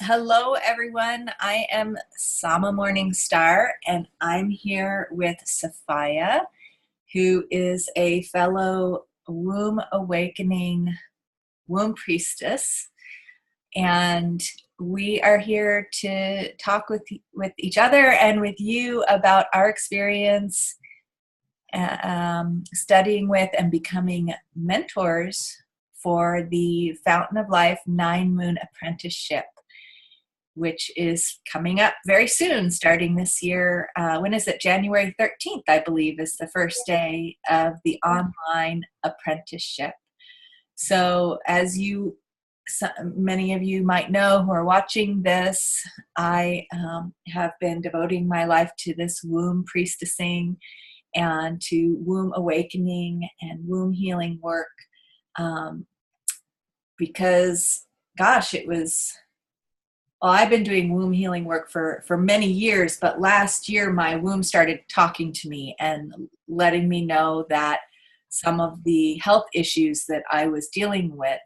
Hello, everyone. I am Sama Morningstar, and I'm here with Safiyah, who is a fellow womb awakening womb priestess. And we are here to talk with each other and with you about our experience studying with and becoming mentors for the Fountain of Life 9-Moon Apprenticeship, which is coming up very soon, starting this year. When is it? January 13th, I believe, is the first day of the online apprenticeship. So as many of you might know who are watching this, I have been devoting my life to this womb priestessing and to womb awakening and womb healing work because, gosh, I've been doing womb healing work for many years, but last year my womb started talking to me and letting me know that some of the health issues that I was dealing with,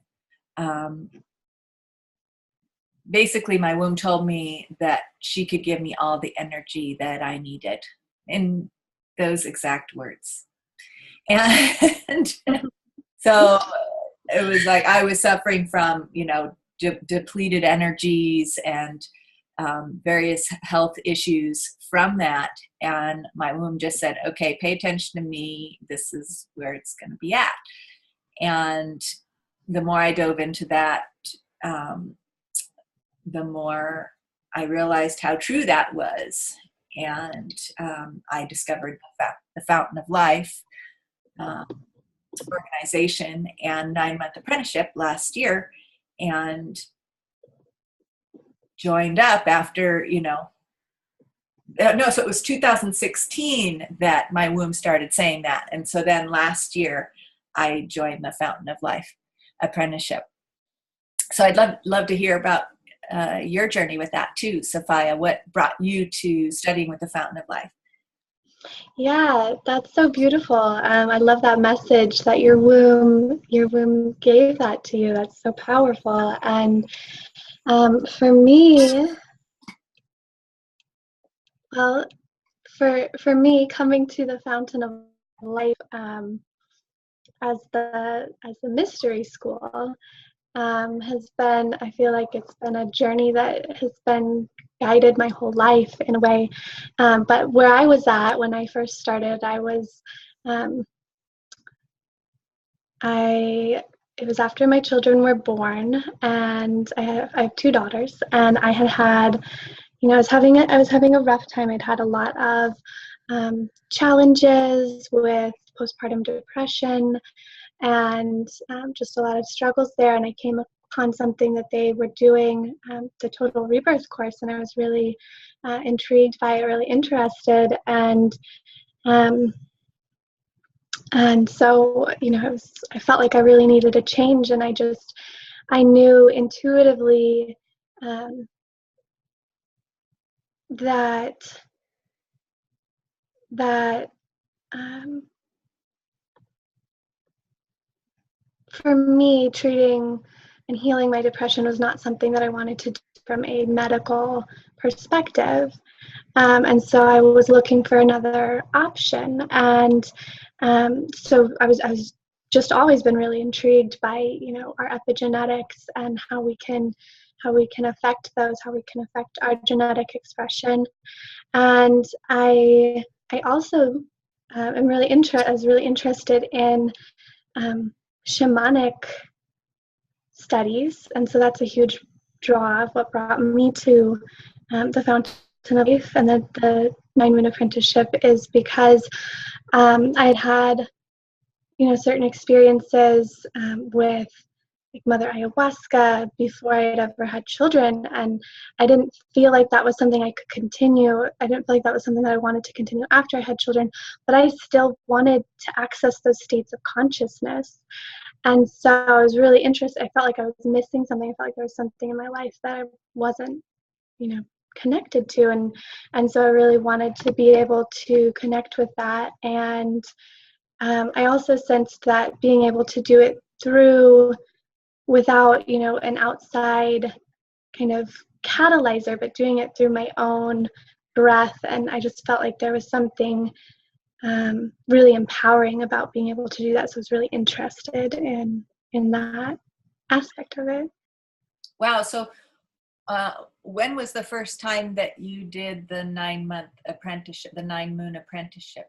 basically my womb told me that she could give me all the energy that I needed in those exact words. And so it was like I was suffering from, depleted energies and various health issues from that. And my womb just said, okay, pay attention to me. This is where it's going to be at. And the more I dove into that, the more I realized how true that was. And I discovered the Fountain of Life organization and 9-month apprenticeship last year, and joined up after, so it was 2016 that my womb started saying that. And so then last year I joined the Fountain of Life apprenticeship. So I'd love to hear about your journey with that too, Safiyah. What brought you to studying with the Fountain of Life? Yeah, that's so beautiful. I love that message that your womb gave that to you. That's so powerful. And for me, well, for me, coming to the Fountain of Life as the mystery school has been, I feel like it's been a journey that has been guided my whole life in a way. But where I was at when I first started, it was after my children were born, and I have two daughters, and I had I was having a rough time. I'd had a lot of challenges with postpartum depression and just a lot of struggles there. And I came upon something that they were doing, the Total Rebirth course, and I was really intrigued by it, really interested. And so, I felt like I really needed a change, and I knew intuitively that for me, treating and healing my depression was not something that I wanted to do from a medical perspective. And so I was looking for another option. And so I was just always been really intrigued by, our epigenetics and how we can affect those, how we can affect our genetic expression. And I also am really interested in shamanic studies, and so that's a huge draw of what brought me to the Fountain of Life and the 9-Moon Apprenticeship, is because I had certain experiences with Mother Ayahuasca before I had ever had children, and I didn't feel like that was something I could continue. I didn't feel like that was something that I wanted to continue after I had children, but I still wanted to access those states of consciousness. And so I was really interested. I felt like I was missing something. I felt like there was something in my life that I wasn't, connected to. And so I really wanted to be able to connect with that. And I also sensed that being able to do it without, an outside kind of catalyzer, but doing it through my own breath. And I just felt like there was something really empowering about being able to do that. So I was really interested in that aspect of it. Wow. So when was the first time that you did the 9-month apprenticeship, the 9-moon apprenticeship?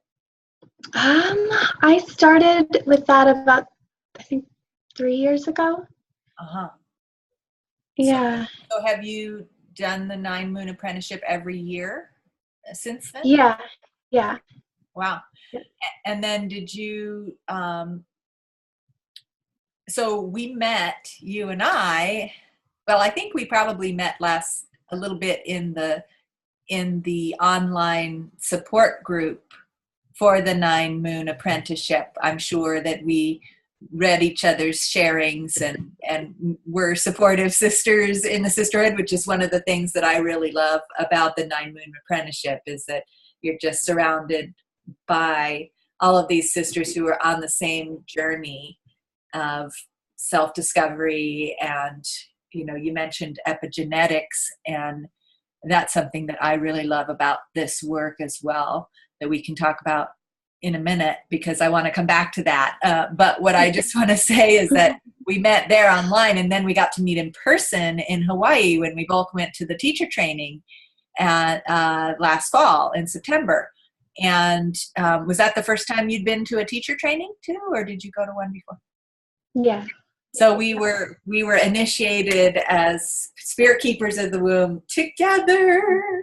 I started with that about, I think, 3 years ago. Uh-huh. Yeah. So have you done the 9-moon apprenticeship every year since then? Yeah. Yeah. Wow. Yeah. And then did you, so we met, you and I, well, I think we probably met a little bit in the online support group for the 9-moon apprenticeship. I'm sure that we read each other's sharings and we're supportive sisters in the sisterhood, which is one of the things that I really love about the 9-moon apprenticeship, is that you're just surrounded by all of these sisters who are on the same journey of self-discovery. And you mentioned epigenetics, and that's something that I really love about this work as well, that we can talk about in a minute, because I want to come back to that. But what I just want to say is that we met there online, and then we got to meet in person in Hawaii when we both went to the teacher training last fall in September. And was that the first time you'd been to a teacher training too, or did you go to one before? Yeah. So we were initiated as spirit keepers of the womb together.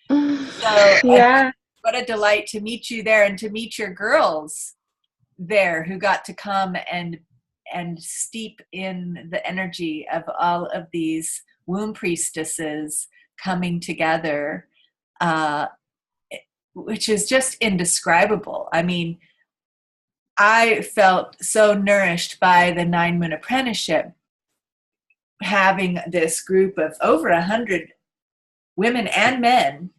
So yeah. what a delight to meet you there, and to meet your girls there who got to come and steep in the energy of all of these womb priestesses coming together, which is just indescribable. I mean, I felt so nourished by the 9-moon apprenticeship, having this group of over 100 women and men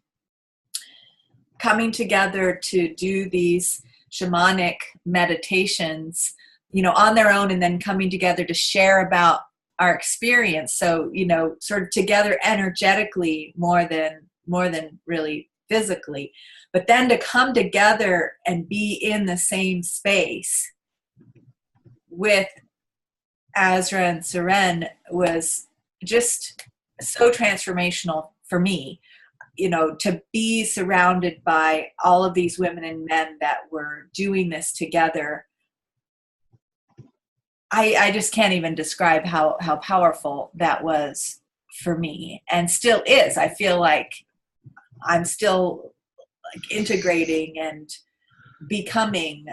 coming together to do these shamanic meditations, on their own, and then coming together to share about our experience. So, sort of together energetically more than really physically, but then to come together and be in the same space with Azra and Seren was just so transformational for me. To be surrounded by all of these women and men that were doing this together, I just can't even describe how powerful that was for me, and still is. I feel like I'm still integrating and becoming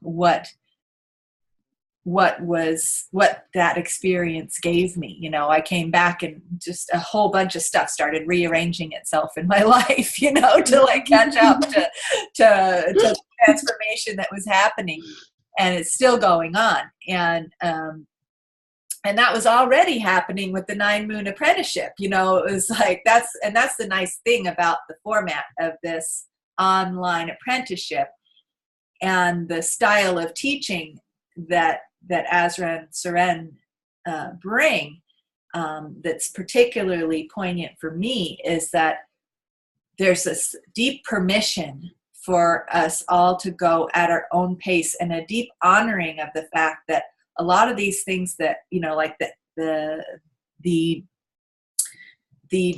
what that experience gave me. I came back and just a whole bunch of stuff started rearranging itself in my life, to catch up to the transformation that was happening, and it's still going on. And that was already happening with the 9-moon apprenticeship. It was like, that's the nice thing about the format of this online apprenticeship and the style of teaching that Azra and Seren bring, that's particularly poignant for me, is that there's this deep permission for us all to go at our own pace, and a deep honoring of the fact that a lot of these things that, like the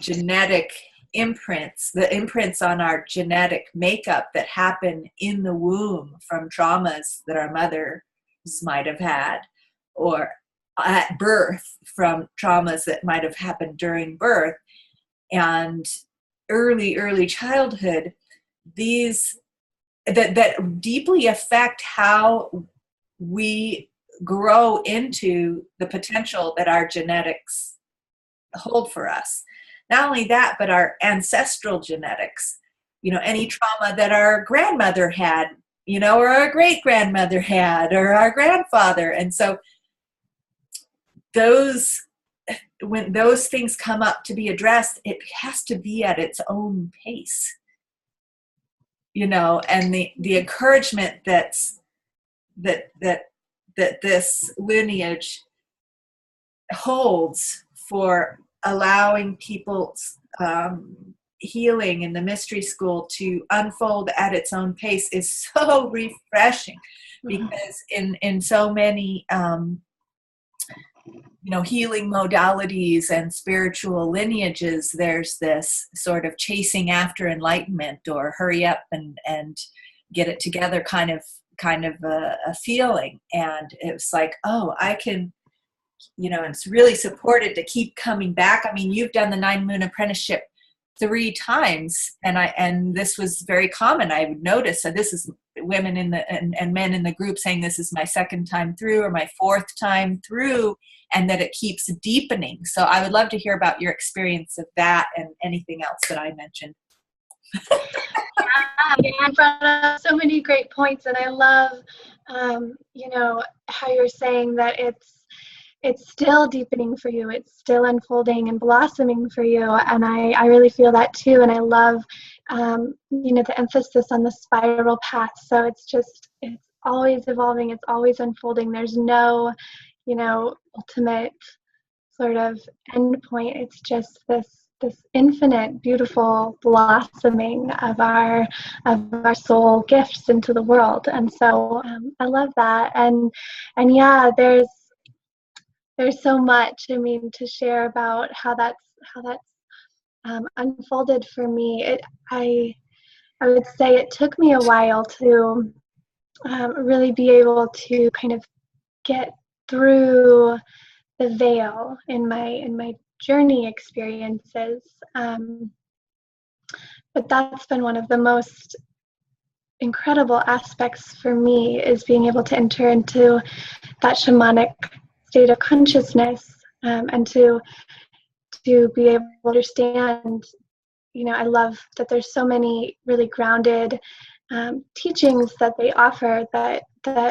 genetic imprints, the imprints on our genetic makeup that happen in the womb from traumas that our mothers might have had, or at birth from traumas that might have happened during birth and early childhood, these that deeply affect how we grow into the potential that our genetics hold for us. Not only that, but our ancestral genetics, any trauma that our grandmother had, or our great grandmother had, or our grandfather. And so when those things come up to be addressed, it has to be at its own pace, and the encouragement that this lineage holds for allowing people's healing in the mystery school to unfold at its own pace is so refreshing, because in so many healing modalities and spiritual lineages, there's this sort of chasing after enlightenment, or hurry up and get it together kind of a feeling. And it was like, oh, I can, it's really supported to keep coming back. I mean, you've done the 9 Moon Apprenticeship 3 times, and this was very common. I would notice, so this is women and men in the group saying, this is my 2nd time through, or my 4th time through, and that it keeps deepening. So I would love to hear about your experience of that and anything else that I mentioned. Yeah, you brought up so many great points, and I love, how you're saying that it's still deepening for you. It's still unfolding and blossoming for you. And I really feel that too. And I love, the emphasis on the spiral path. So it's always evolving. It's always unfolding. There's no, ultimate sort of end point. It's just this infinite, beautiful blossoming of our soul gifts into the world. And so I love that. And yeah, there's so much, to share about how that's unfolded for me. I would say it took me a while to really be able to kind of get through the veil in my journey experiences. But that's been one of the most incredible aspects for me, is being able to enter into that shamanic state of consciousness, and to be able to understand. I love that there's so many really grounded teachings that they offer that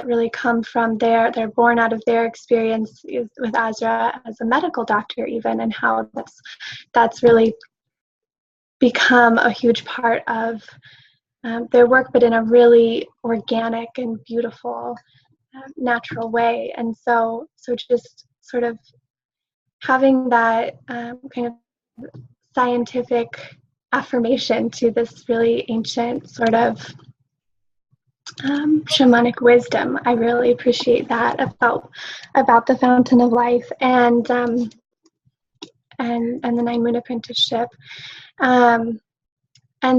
really come from they're born out of their experience with Azra as a medical doctor even, and how that's really become a huge part of their work, but in a really organic and beautiful, natural way. And so just sort of having that kind of scientific affirmation to this really ancient sort of shamanic wisdom, I really appreciate that about the Fountain of Life and the 9 Moon Apprenticeship. And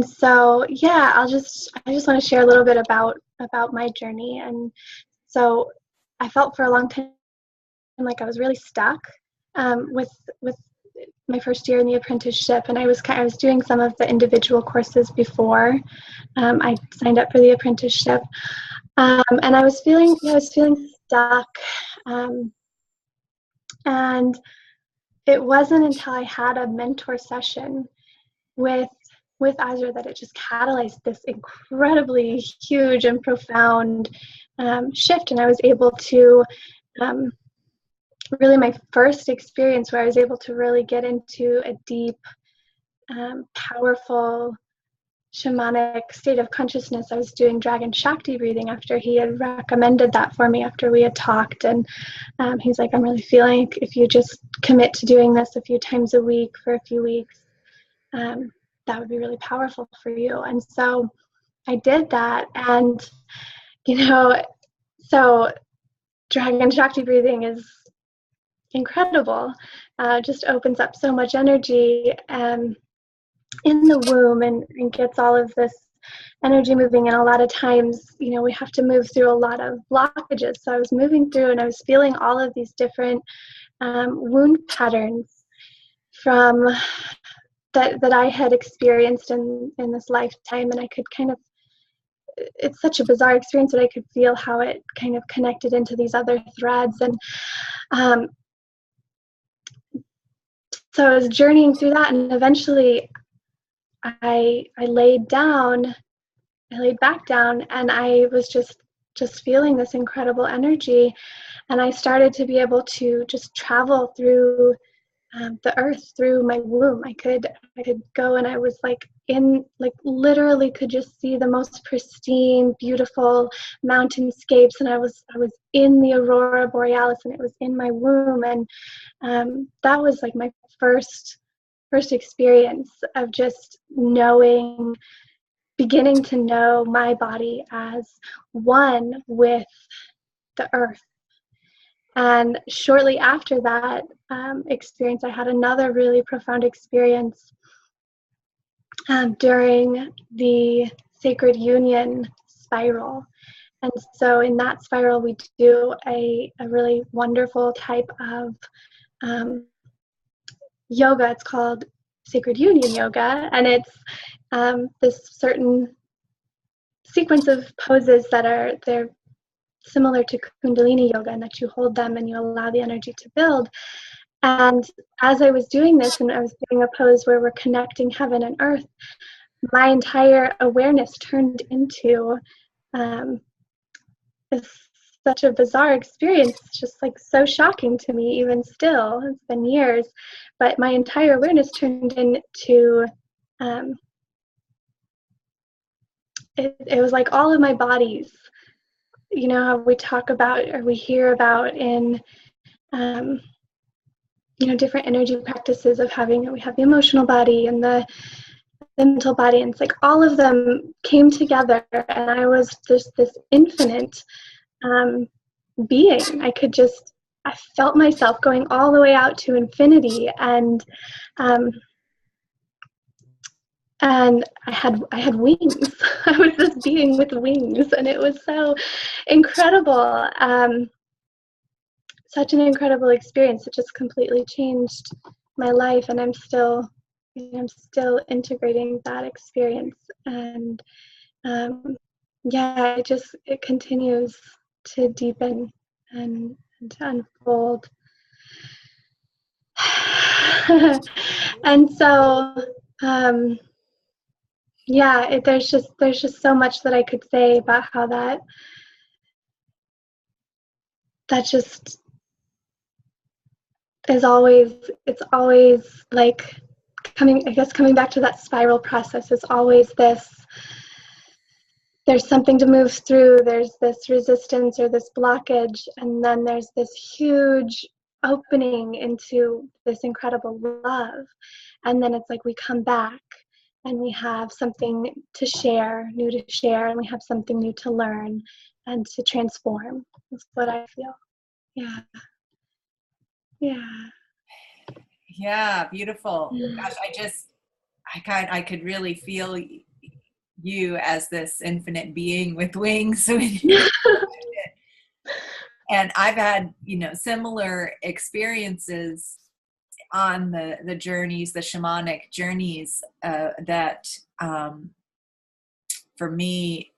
so, yeah, I just want to share a little bit about my journey. And so I felt for a long time like I was really stuck with my first year in the apprenticeship, and I was doing some of the individual courses before I signed up for the apprenticeship, and I was feeling stuck, and it wasn't until I had a mentor session with Azra that it just catalyzed this incredibly huge and profound shift, and I was able to really my first experience where I was able to really get into a deep, powerful shamanic state of consciousness. I was doing Dragon Shakti breathing after he had recommended that for me after we had talked. And he's like, I'm really feeling if you just commit to doing this a few times a week for a few weeks, that would be really powerful for you. And so I did that. And, so Dragon Shakti breathing is incredible. Just opens up so much energy in the womb and gets all of this energy moving. And a lot of times, we have to move through a lot of blockages. So I was moving through and I was feeling all of these different wound patterns from that I had experienced in this lifetime. And I could kind of, it's such a bizarre experience, but I could feel how it kind of connected into these other threads. And so I was journeying through that, and eventually I laid back down, and I was just feeling this incredible energy, and I started to be able to just travel through the earth through my womb. I could go, and I was like literally could just see the most pristine, beautiful mountainscapes, and I was in the aurora borealis, and it was in my womb. And that was like my first experience of just beginning to know my body as one with the earth. And shortly after that experience, I had another really profound experience during the Sacred Union spiral. And so in that spiral, we do a really wonderful type of yoga. It's called Sacred Union Yoga, and it's this certain sequence of poses they're similar to Kundalini yoga, and that you hold them and you allow the energy to build. And as I was doing this, and I was doing a pose where we're connecting heaven and earth, my entire awareness turned into such a bizarre experience, just like so shocking to me even still. It's been years, but my entire awareness turned into it was like all of my bodies. You know how we talk about, or we hear about in different energy practices of we have the emotional body and the mental body, and it's like all of them came together, and I was just this infinite being. I felt myself going all the way out to infinity, and I had wings. I was this being with wings, and it was so incredible. Such an incredible experience. It just completely changed my life, and I'm still integrating that experience. And it continues to deepen and to unfold. And so there's just so much that I could say about how that just it's always like coming back to that spiral process. Is always there's something to move through, there's this resistance or this blockage, and then there's this huge opening into this incredible love. And then it's like we come back and we have something new to share, and we have something new to learn and to transform. That's what I feel. Yeah, beautiful. Gosh, I could really feel you as this infinite being with wings. And I've had, similar experiences on the journeys, the shamanic journeys, that for me,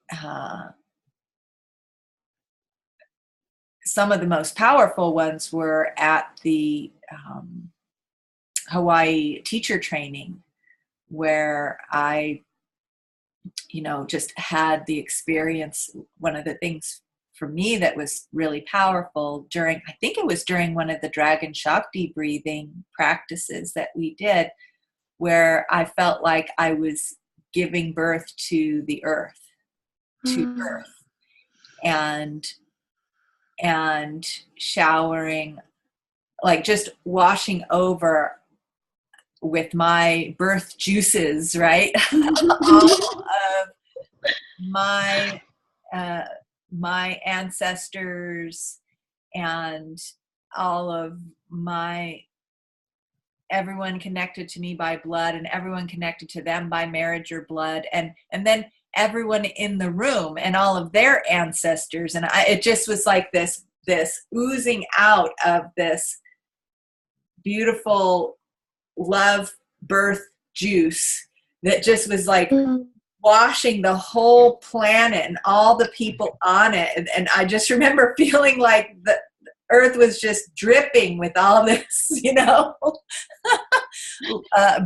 some of the most powerful ones were at the Hawaii teacher training, where I, just had the experience. One of the things for me that was really powerful I think it was during one of the Dragon Shakti breathing practices that we did, where I felt like I was giving birth to the earth, and showering, like just washing over with my birth juices, right? All of my ancestors and all of everyone connected to me by blood, and everyone connected to them by marriage or blood, and then everyone in the room and all of their ancestors. And it just was like this oozing out of this beautiful love birth juice that just was like washing the whole planet and all the people on it. And I just remember feeling like the earth was just dripping with all this,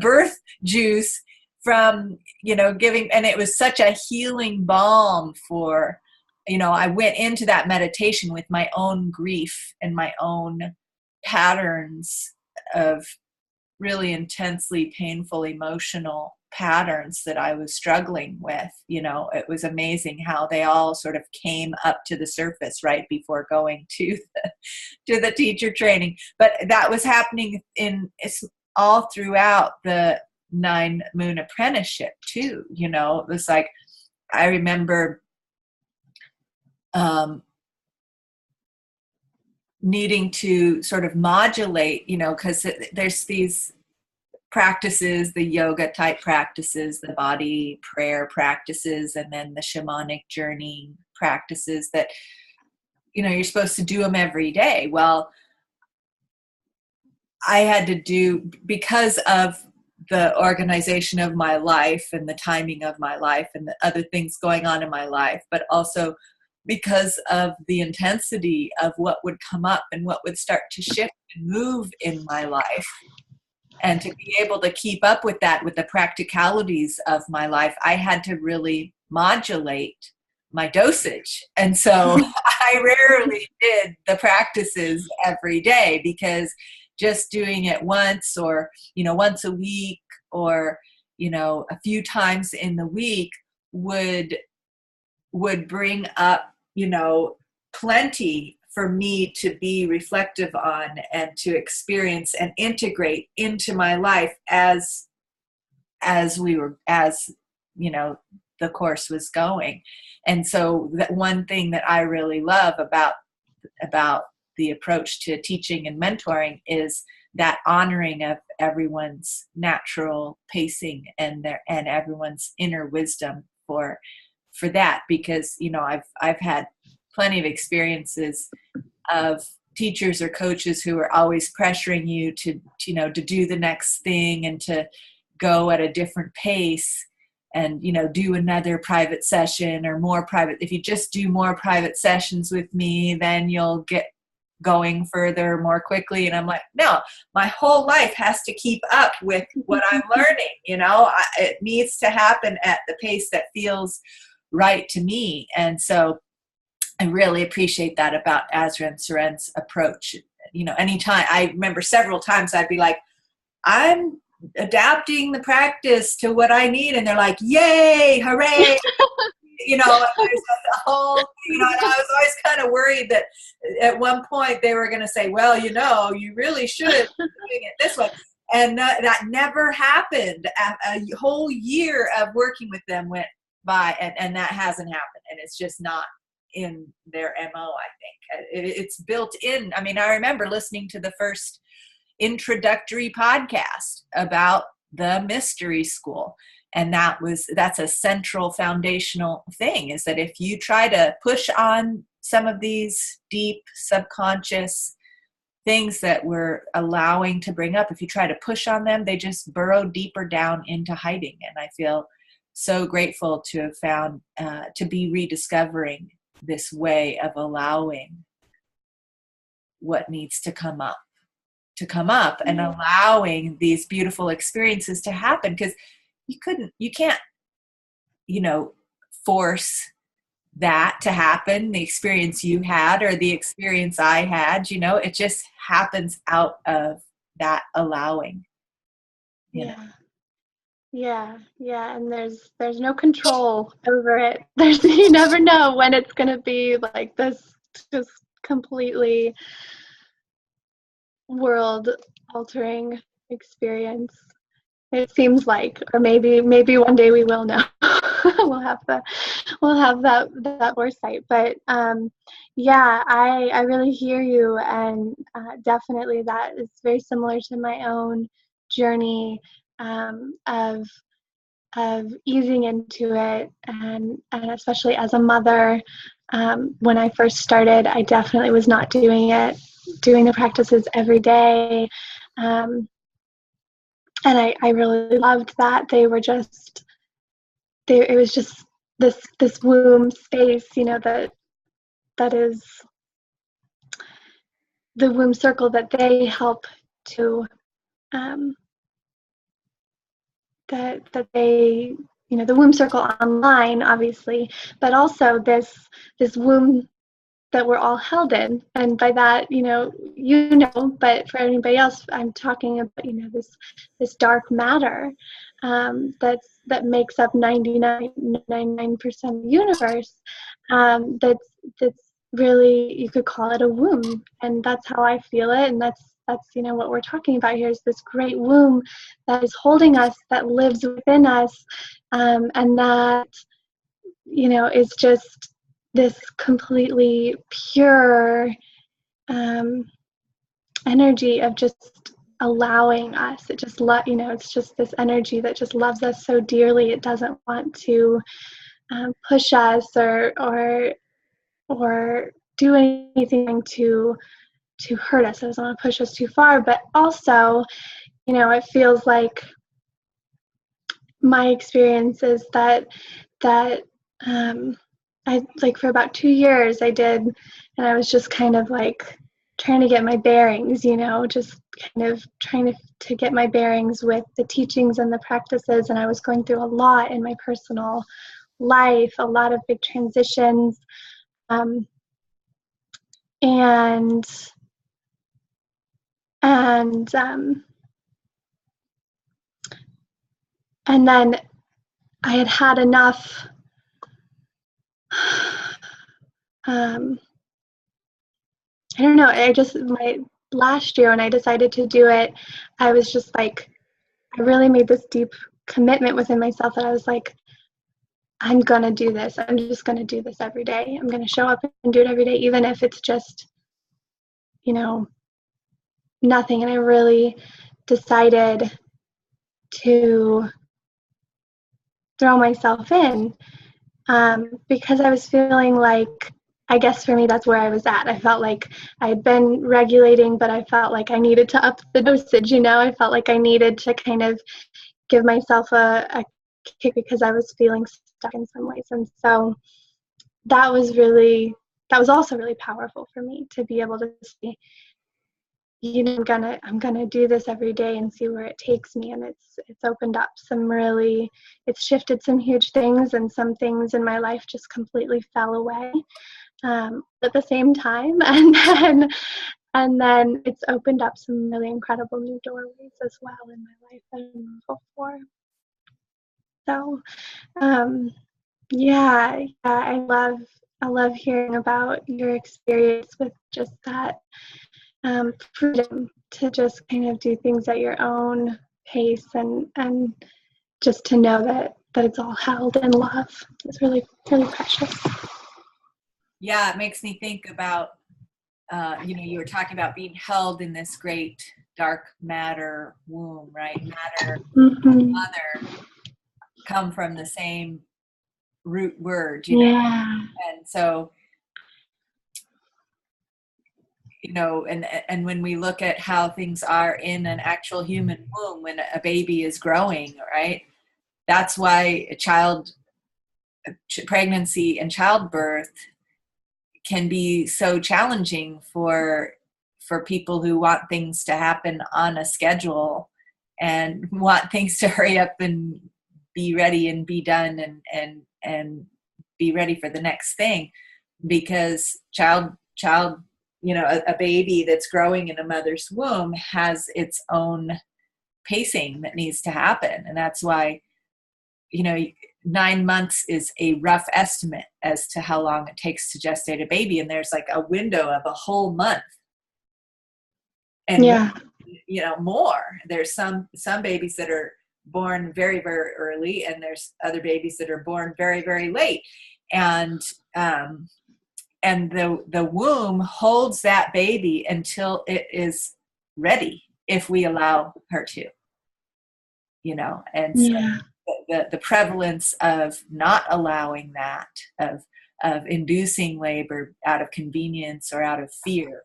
birth juice from, giving. And it was such a healing balm for, I went into that meditation with my own grief and my own patterns of really intensely painful emotional patterns that I was struggling with. It was amazing how they all sort of came up to the surface right before going to the teacher training. But that was happening it's all throughout the 9 Moon Apprenticeship too. It was like, I remember needing to sort of modulate, because there's these practices, the yoga type practices, the body prayer practices, and then the shamanic journey practices that, you're supposed to do them every day. Well, I had to do, because of the organization of my life and the timing of my life and the other things going on in my life, but also because of the intensity of what would come up and what would start to shift and move in my life. And to be able to keep up with that, with the practicalities of my life, I had to really modulate my dosage. And so I rarely did the practices every day, because just doing it once, or, once a week, or, a few times in the week would bring up, plenty for me to be reflective on and to experience and integrate into my life as the course was going. And so that one thing that I really love about the approach to teaching and mentoring is that honoring of everyone's natural pacing and everyone's inner wisdom for that. Because I've had plenty of experiences of teachers or coaches who are always pressuring you to do the next thing and to go at a different pace and do another private session or more private. If you just do more private sessions with me, then you'll get going further more quickly. And I'm like, no, my whole life has to keep up with what I'm learning. It needs to happen at the pace that feels right to me. And so I really appreciate that about Azra and Seren's approach. Anytime, I remember several times I'd be like, I'm adapting the practice to what I need. And they're like, yay, hooray. There's a whole, and I was always kind of worried that at one point they were going to say, well, you really should be doing it this way. And that never happened. A whole year of working with them went by, and that hasn't happened. And it's just not in their MO, I think. It's built in. I mean, I remember listening to the first introductory podcast about the mystery school. And that's a central foundational thing, is that if you try to push on some of these deep subconscious things that we're allowing to bring up, if you try to push on them, they just burrow deeper down into hiding. And I feel so grateful to have found, to be rediscovering this way of allowing what needs to come up and allowing these beautiful experiences to happen. Because you can't, force that to happen, the experience you had or the experience I had, it just happens out of that allowing. Yeah. And there's no control over it. You never know when it's going to be like this just completely world altering experience. It seems like, or maybe one day we will know. we'll have that foresight. But I really hear you, and definitely that is very similar to my own journey of easing into it, and especially as a mother. When I first started, I definitely was not doing the practices every day. And I really loved that. It was just this womb space, that is the womb circle that they help to, that they, the womb circle online, obviously, but also this womb that we're all held in. And by that, but for anybody else, I'm talking about, this dark matter that makes up 99% of the universe. That's really, you could call it a womb, and that's how I feel it. And that's what we're talking about here, is this great womb that is holding us, that lives within us, and that is just this completely pure energy of just allowing us. It just it's just this energy that just loves us so dearly. It doesn't want to push us or do anything to hurt us. It doesn't want to push us too far. But also, it feels like my experience is that I, like, for about 2 years I did, and I was just kind of like trying to get my bearings, just kind of trying to get my bearings with the teachings and the practices. And I was going through a lot in my personal life, a lot of big transitions, and then I had enough. I don't know. My last year when I decided to do it, I was just like, I really made this deep commitment within myself that I was like, I'm going to do this. I'm just going to do this every day. I'm going to show up and do it every day, even if it's just, nothing. And I really decided to throw myself in because I was feeling like, I guess for me, that's where I was at. I felt like I had been regulating, but I felt like I needed to up the dosage, I felt like I needed to kind of give myself a kick because I was feeling stuck in some ways. And so that was also really powerful for me to be able to see, I'm gonna do this every day and see where it takes me. And it's opened up it's shifted some huge things, and some things in my life just completely fell away at the same time. And then it's opened up some really incredible new doorways as well in my life that I'm grateful for. So I love hearing about your experience with just that freedom to just kind of do things at your own pace, and just to know that it's all held in love. It's really, really precious. Yeah, it makes me think about, you were talking about being held in this great dark matter womb, right? Matter and mother come from the same root word, Yeah. And so, and when we look at how things are in an actual human womb, when a baby is growing, right? That's why pregnancy and childbirth can be so challenging for people who want things to happen on a schedule and want things to hurry up and be ready and be done and be ready for the next thing, because a baby that's growing in a mother's womb has its own pacing that needs to happen. And that's why, 9 months is a rough estimate as to how long it takes to gestate a baby. And there's like a window of a whole month. And more. There's some babies that are born very, very early, and there's other babies that are born very, very late. And the womb holds that baby until it is ready, if we allow her to, and so the prevalence of not allowing that, of inducing labor out of convenience or out of fear,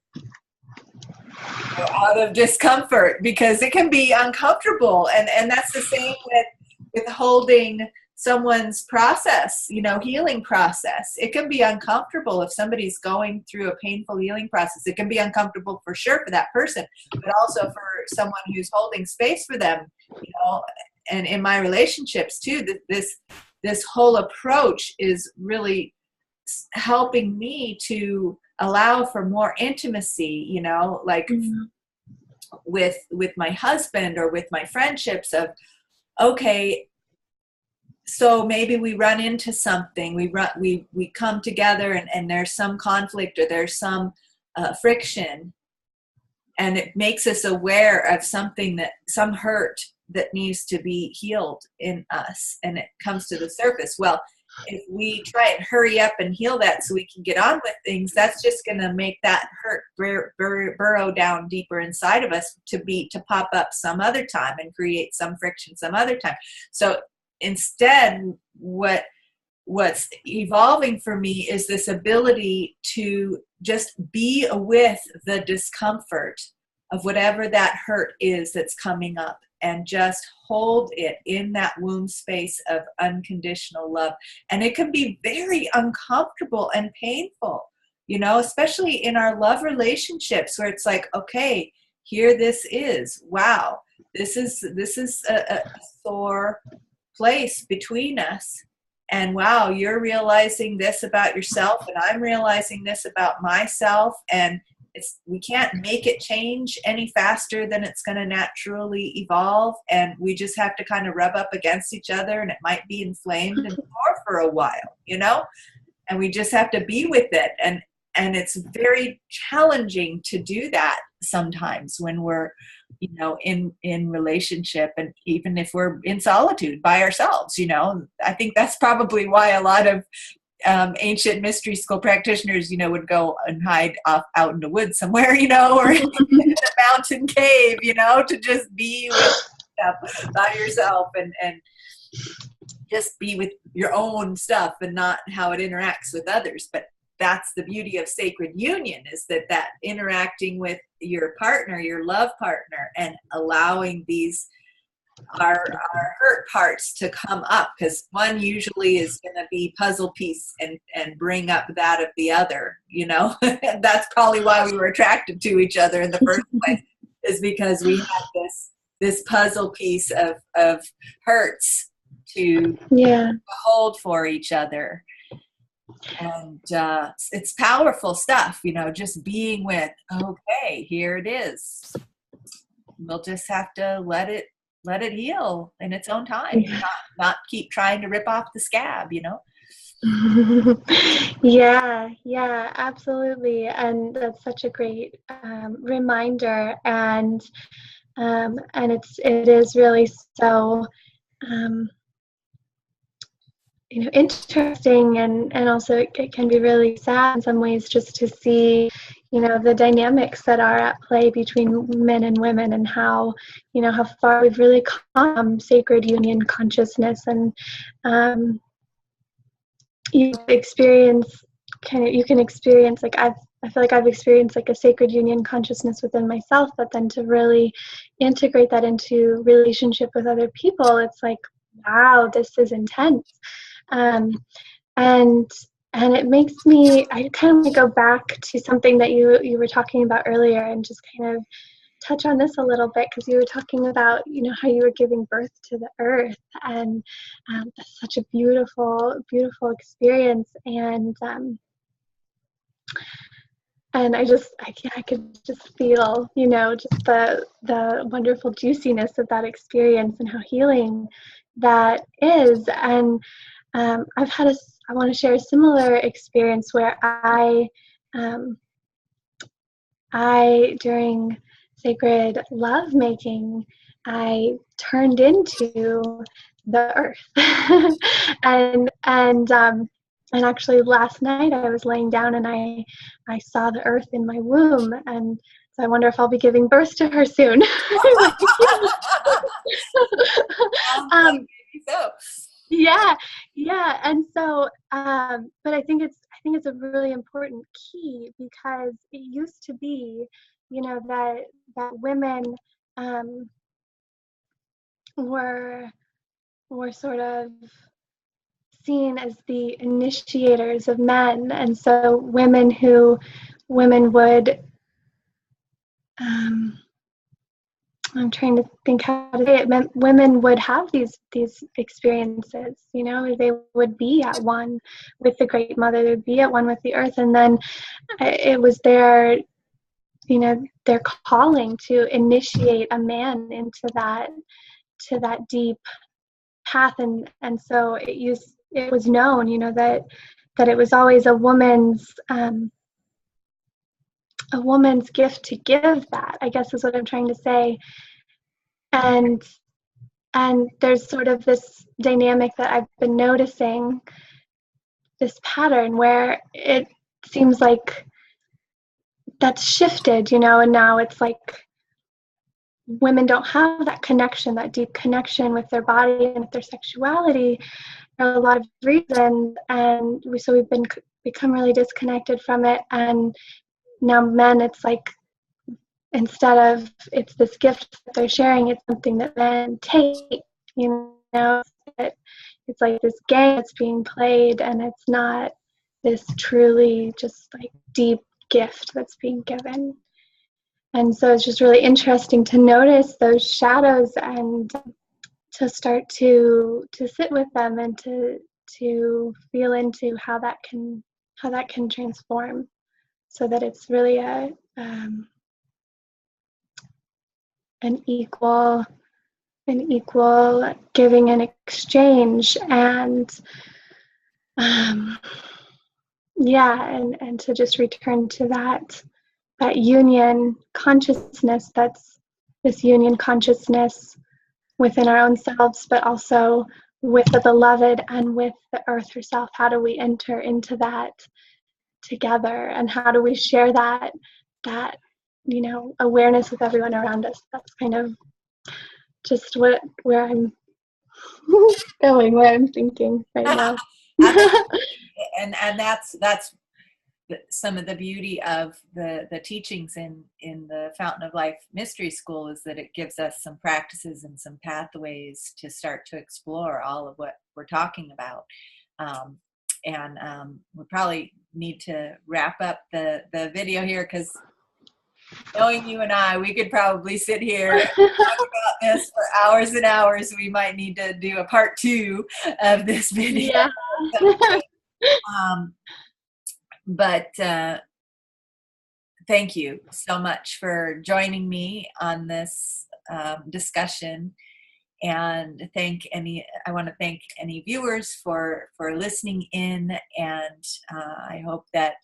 out of discomfort, because it can be uncomfortable. And that's the same with holding someone's process, healing process. It can be uncomfortable if somebody's going through a painful healing process. It can be uncomfortable for sure for that person, but also for someone who's holding space for them, and in my relationships too, this whole approach is really helping me to allow for more intimacy, you know, like with my husband or with my friendships of, okay, so maybe we run into something, we come together and there's some conflict or there's some friction, and it makes us aware of something, that some hurt that needs to be healed in us, and it comes to the surface. Well, if we try and hurry up and heal that so we can get on with things, that's just going to make that hurt burrow down deeper inside of us to pop up some other time and create some friction some other time. So instead, what's evolving for me is this ability to just be with the discomfort of whatever that hurt is that's coming up, and just hold it in that womb space of unconditional love. And it can be very uncomfortable and painful, you know, especially in our love relationships, where it's like, okay, here this is, wow, this is a sore place between us. And wow, you're realizing this about yourself, and I'm realizing this about myself, and we can't make it change any faster than it's going to naturally evolve. And we just have to kind of rub up against each other, and it might be inflamed and more for a while, you know, and we just have to be with it. And it's very challenging to do that sometimes when we're, you know, in relationship, and even if we're in solitude by ourselves, you know. I think that's probably why a lot of ancient mystery school practitioners, you know, would go and hide out in the woods somewhere, you know, or in a mountain cave, you know, to just be with by yourself and just be with your own stuff and not how it interacts with others. But that's the beauty of sacred union, is that interacting with your partner, your love partner, and allowing these our hurt parts to come up, because one usually is going to be puzzle piece and bring up that of the other, you know. That's probably why we were attracted to each other in the first place, is because we have this puzzle piece of hurts to hold for each other. And it's powerful stuff, you know, just being with, okay, here it is. We'll just have to let it heal in its own time, not keep trying to rip off the scab, you know. Yeah, absolutely. And that's such a great reminder, and it is really so you know, interesting, and also it can be really sad in some ways, just to see, you know, the dynamics that are at play between men and women, and how, you know, how far we've really come sacred union consciousness. And you can experience like I feel like I've experienced like a sacred union consciousness within myself, but then to really integrate that into relationship with other people, it's like, wow, this is intense. And it makes me, I kind of go back to something that you were talking about earlier, and just kind of touch on this a little bit, because you were talking about, you know, how you were giving birth to the earth, and that's such a beautiful experience. And I could just feel, you know, just the wonderful juiciness of that experience, and how healing that is. And I want to share a similar experience where I during sacred love making, I turned into the earth. And actually last night I was laying down, and I saw the earth in my womb, and so I wonder if I'll be giving birth to her soon. So. Yeah. And so, but I think it's a really important key, because it used to be, you know, that women were sort of seen as the initiators of men, and so women would I'm trying to think how to say it. Women would have these experiences, you know, they would be at one with the Great Mother, they'd be at one with the earth, and then it was their, you know, their calling to initiate a man into that, to that deep path, and so it was known, you know, that it was always a woman's gift to give that, I guess is what I'm trying to say. And there's sort of this dynamic that I've been noticing, this pattern where it seems like that's shifted, you know, and now it's like women don't have that connection, that deep connection with their body and with their sexuality for a lot of reasons, and we've become really disconnected from it. And now men, it's like, instead of it's this gift that they're sharing, it's something that men take, you know. It's like this game that's being played, and it's not this truly just like deep gift that's being given. And so it's just really interesting to notice those shadows and to start to sit with them and to feel into how that can transform, so that it's really an equal giving and exchange, and and to just return to that union consciousness, that's this union consciousness within our own selves, but also with the beloved and with the earth herself. How do we enter into that together, and how do we share that you know, awareness with everyone around us? That's kind of just where I'm going, where I'm thinking right now. and that's some of the beauty of the teachings in the Fountain of Life Mystery School, is that it gives us some practices and some pathways to start to explore all of what we're talking about. We probably need to wrap up the video here, because knowing you and I, we could probably sit here and talk about this for hours and hours. We might need to do a part 2 of this video. Yeah. But thank you so much for joining me on this discussion, and I want to thank any viewers for listening in, and I hope that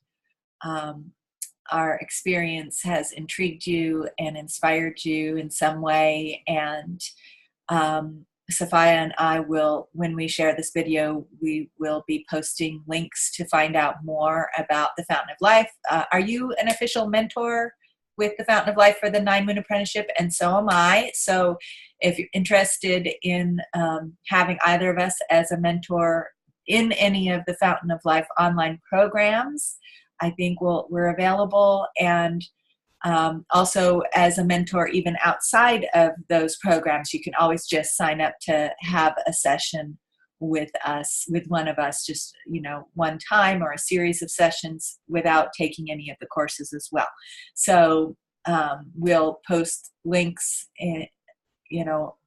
our experience has intrigued you and inspired you in some way. And Safiyah and I will, when we share this video, we will be posting links to find out more about the Fountain of Life. Are you an official mentor with the Fountain of Life for the 9 Moon Apprenticeship? And so am I. So if you're interested in having either of us as a mentor in any of the Fountain of Life online programs, I think we're available. And also as a mentor, even outside of those programs, you can always just sign up to have a session with us, with one of us, just, you know, one time, or a series of sessions without taking any of the courses as well. So we'll post links, you know,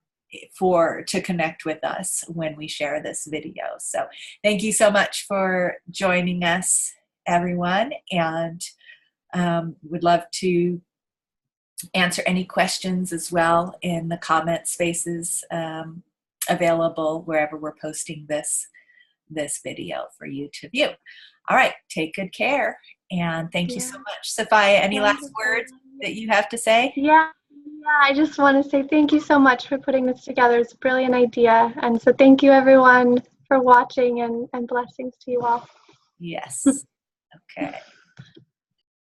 to connect with us when we share this video. So thank you so much for joining us, everyone, and would love to answer any questions as well in the comment spaces available wherever we're posting this video for you to view. All right, take good care, and thank you so much. Safiyah, any last words that you have to say? Yeah, I just want to say thank you so much for putting this together. It's a brilliant idea, and so thank you everyone for watching, and blessings to you all. Yes. Okay.